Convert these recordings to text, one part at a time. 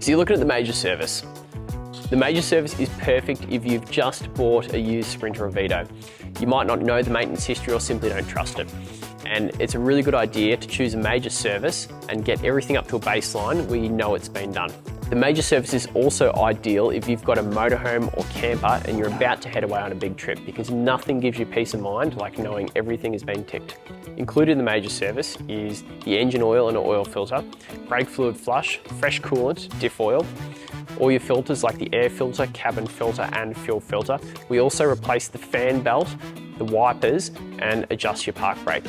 So you're looking at the Major Service. The Major Service is perfect if you've just bought a used Sprinter or Vito. You might not know the maintenance history or simply don't trust it. And it's a really good idea to choose a Major Service and get everything up to a baseline where you know it's been done. The Major Service is also ideal if you've got a motorhome or camper and you're about to head away on a big trip, because nothing gives you peace of mind like knowing everything has been ticked. Included in the Major Service is the engine oil and oil filter, brake fluid flush, fresh coolant, diff oil, all your filters like the air filter, cabin filter and fuel filter. We also replace the fan belt, the wipers and adjust your park brake.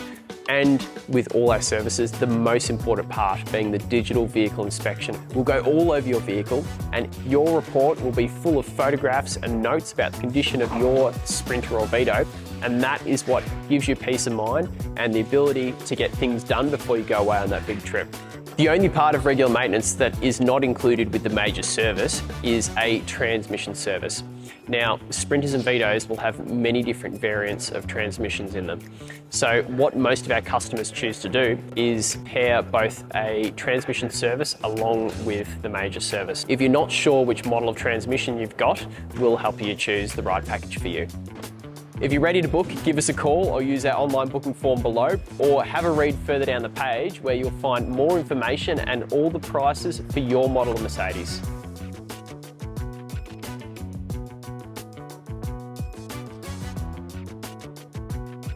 And with all our services, the most important part being the digital vehicle inspection. We'll go all over your vehicle and your report will be full of photographs and notes about the condition of your Sprinter or Vito, and that is what gives you peace of mind and the ability to get things done before you go away on that big trip. The only part of regular maintenance that is not included with the Major Service is a transmission service. Now, Sprinters and Vitos will have many different variants of transmissions in them. So what most of our customers choose to do is pair both a transmission service along with the Major Service. If you're not sure which model of transmission you've got, we'll help you choose the right package for you. If you're ready to book, give us a call or use our online booking form below, or have a read further down the page where you'll find more information and all the prices for your model of Mercedes.